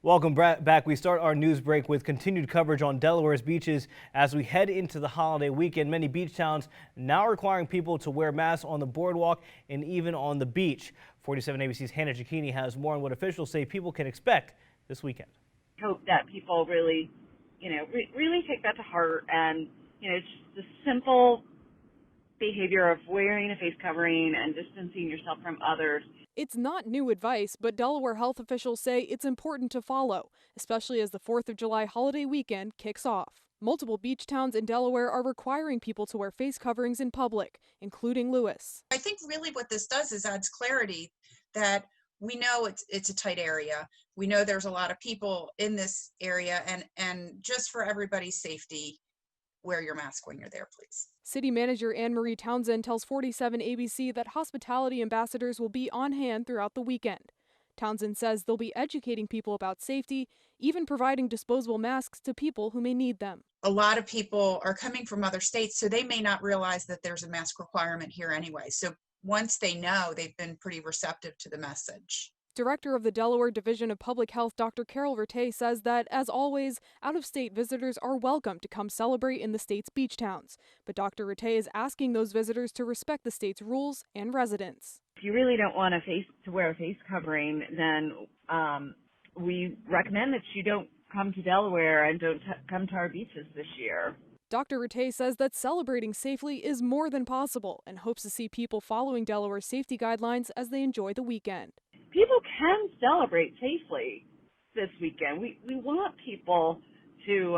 Welcome back. We start our news break with continued coverage on Delaware's beaches as we head into the holiday weekend. Many beach towns now requiring people to wear masks on the boardwalk and even on the beach. 47 ABC's Hannah Giacchini has more on what officials say people can expect this weekend. Hope that people really, really take that to heart, and it's just the simple behavior of wearing a face covering and distancing yourself from others. It's not new advice, but Delaware health officials say it's important to follow, especially as the 4th of July holiday weekend kicks off. Multiple beach towns in Delaware are requiring people to wear face coverings in public, including Lewis. I think really what this does is adds clarity that we know it's a tight area. We know there's a lot of people in this area, and just for everybody's safety, wear your mask when you're there, please. City Manager Anne Marie Townsend tells 47 ABC that hospitality ambassadors will be on hand throughout the weekend. Townsend says they'll be educating people about safety, even providing disposable masks to people who may need them. A lot of people are coming from other states, so they may not realize that there's a mask requirement here anyway. So once they know, they've been pretty receptive to the message. Director of the Delaware Division of Public Health, Dr. Carol Rattay, says that, as always, out-of-state visitors are welcome to come celebrate in the state's beach towns. But Dr. Rattay is asking those visitors to respect the state's rules and residents. If you really don't want to wear a face covering, then we recommend that you don't come to Delaware and don't come to our beaches this year. Dr. Rattay says that celebrating safely is more than possible and hopes to see people following Delaware's safety guidelines as they enjoy the weekend. People can celebrate safely this weekend. We want people to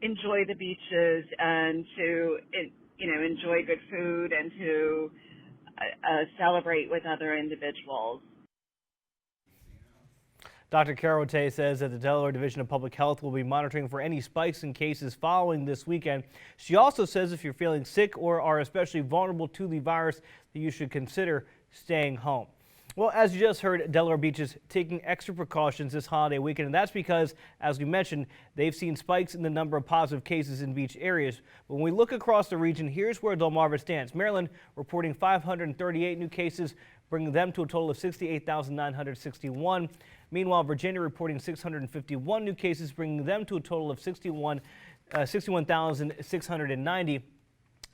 enjoy the beaches and to enjoy good food and to celebrate with other individuals. Dr. Carol Rattay says that the Delaware Division of Public Health will be monitoring for any spikes in cases following this weekend. She also says if you're feeling sick or are especially vulnerable to the virus, that you should consider staying home. Well, as you just heard, Delaware beaches taking extra precautions this holiday weekend, and that's because, as we mentioned, they've seen spikes in the number of positive cases in beach areas. When we look across the region, here's where Delmarva stands. Maryland reporting 538 new cases, bringing them to a total of 68,961. Meanwhile, Virginia reporting 651 new cases, bringing them to a total of 61,690.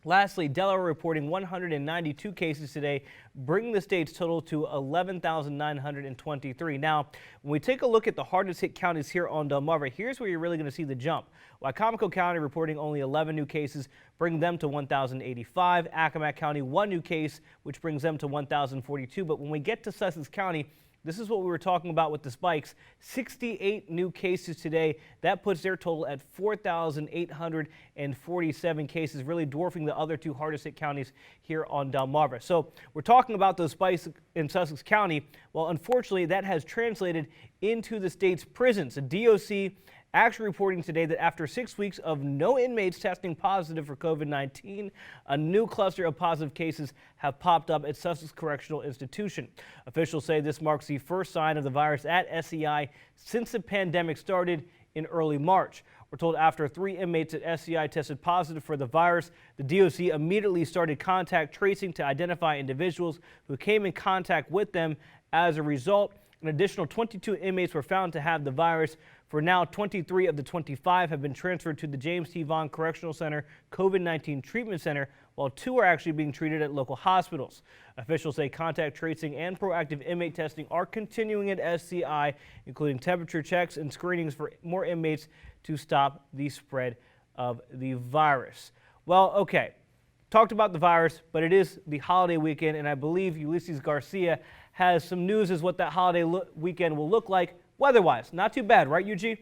Lastly, Delaware reporting 192 cases today, bringing the state's total to 11,923. Now, when we take a look at the hardest hit counties here on Delmarva, here's where you're really going to see the jump. Wicomico County reporting only 11 new cases, bringing them to 1,085. Accomack County, 1 new case, which brings them to 1,042. But when we get to Sussex County, this is what we were talking about with the spikes. 68 new cases today. That puts their total at 4,847 cases, really dwarfing the other 2 hardest hit counties here on Delmarva. So we're talking about those spikes in Sussex County. Well, unfortunately, that has translated into the state's prisons. The DOC actually reporting today that after 6 weeks of no inmates testing positive for COVID-19, a new cluster of positive cases have popped up at Sussex Correctional Institution. Officials say this marks the first sign of the virus at SCI since the pandemic started in early March. We're told after 3 inmates at SCI tested positive for the virus, the DOC immediately started contact tracing to identify individuals who came in contact with them. As a result, an additional 22 inmates were found to have the virus. For now, 23 of the 25 have been transferred to the James T. Vaughn Correctional Center COVID-19 Treatment Center, while 2 are actually being treated at local hospitals. Officials say contact tracing and proactive inmate testing are continuing at SCI, including temperature checks and screenings for more inmates to stop the spread of the virus. Well, okay, talked about the virus, but it is the holiday weekend, and I believe Ulysses Garcia has some news as what that holiday weekend will look like weather-wise. Not too bad, right, UG?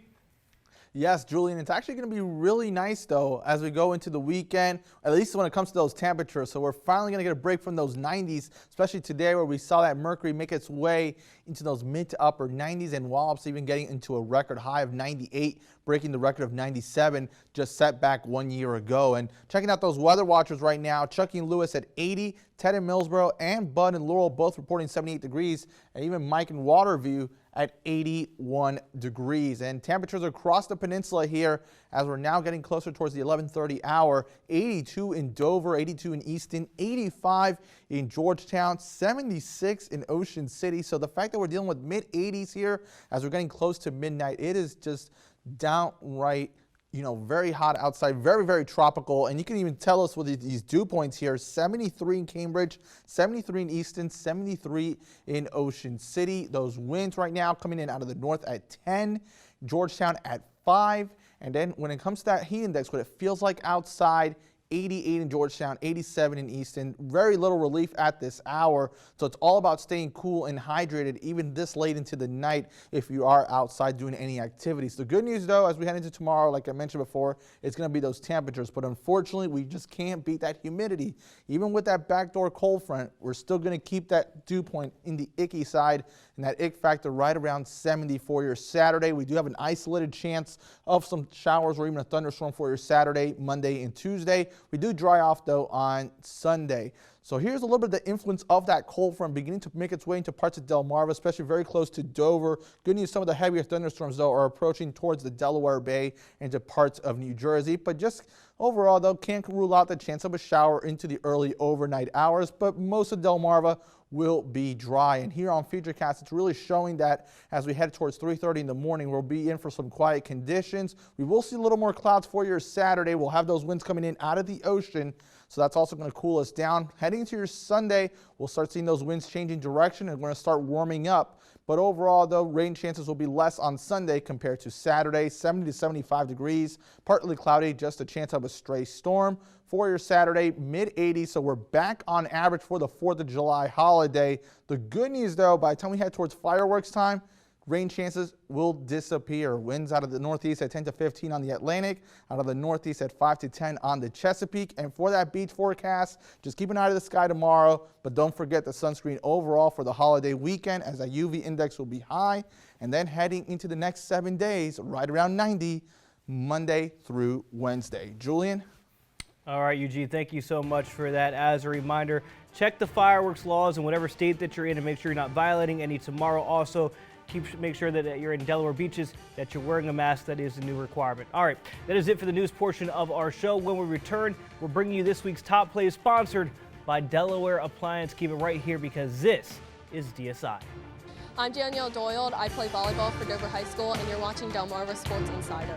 Yes, Julian, it's actually going to be really nice, though, as we go into the weekend, at least when it comes to those temperatures. So we're finally going to get a break from those 90s, especially today where we saw that mercury make its way into those mid to upper 90s and Wallops even getting into a record high of 98, breaking the record of 97 just set back 1 year ago. And checking out those weather watchers right now, Chucky and Lewis at 80, Ted in Millsboro, and Bud and Laurel both reporting 78 degrees, and even Mike in Waterview at 81 degrees. And temperatures across the peninsula here as we're now getting closer towards the 11:30 hour. 82 in Dover, 82 in Easton, 85 in Georgetown, 76 in Ocean City. So the fact that we're dealing with mid-80s here as we're getting close to midnight, it is just downright, very hot outside, very, very tropical. And you can even tell us with these dew points here: 73 in Cambridge, 73 in Easton, 73 in Ocean City. Those winds right now coming in out of the north at 10, Georgetown at 5. And then when it comes to that heat index, what it feels like outside, 88 in Georgetown, 87 in Easton. Very little relief at this hour. So it's all about staying cool and hydrated even this late into the night if you are outside doing any activities. The good news though, as we head into tomorrow, like I mentioned before, it's going to be those temperatures. But unfortunately, we just can't beat that humidity. Even with that backdoor cold front, we're still going to keep that dew point in the icky side and that ick factor right around 70 for your Saturday. We do have an isolated chance of some showers or even a thunderstorm for your Saturday, Monday, and Tuesday. We do dry off though on Sunday. So here's a little bit of the influence of that cold front beginning to make its way into parts of Delmarva, especially very close to Dover. Good news, some of the heavier thunderstorms though are approaching towards the Delaware Bay into parts of New Jersey. But just overall though, can't rule out the chance of a shower into the early overnight hours, but most of Delmarva will be dry. And here on FUTURECAST, it's really showing that as we head towards 3:30 in the morning, we'll be in for some quiet conditions. We will see a little more clouds for your Saturday. We'll have those winds coming in out of the ocean, so that's also going to cool us down. Heading into your Sunday, we'll start seeing those winds changing direction and we're going to start warming up. But overall, though, rain chances will be less on Sunday compared to Saturday. 70 to 75 degrees, partly cloudy, just a chance of a stray storm. For your Saturday, mid-80s, so we're back on average for the 4th of July holiday. The good news, though, by the time we head towards fireworks time, rain chances will disappear. Winds out of the northeast at 10 to 15 on the Atlantic, out of the northeast at 5 to 10 on the Chesapeake. And for that beach forecast, just keep an eye to the sky tomorrow, but don't forget the sunscreen overall for the holiday weekend, as that UV index will be high. And then heading into the next 7 days, right around 90, Monday through Wednesday. Julian? All right, Eugene, thank you so much for that. As a reminder, check the fireworks laws in whatever state that you're in and make sure you're not violating any tomorrow. Also, make sure that you're in Delaware beaches, that you're wearing a mask. That is a new requirement. All right, that is it for the news portion of our show. When we return, we're bringing you this week's top plays sponsored by Delaware Appliance. Keep it right here because this is DSI. I'm Danielle Doyle. I play volleyball for Dover High School, and you're watching Delmarva Sports Insider.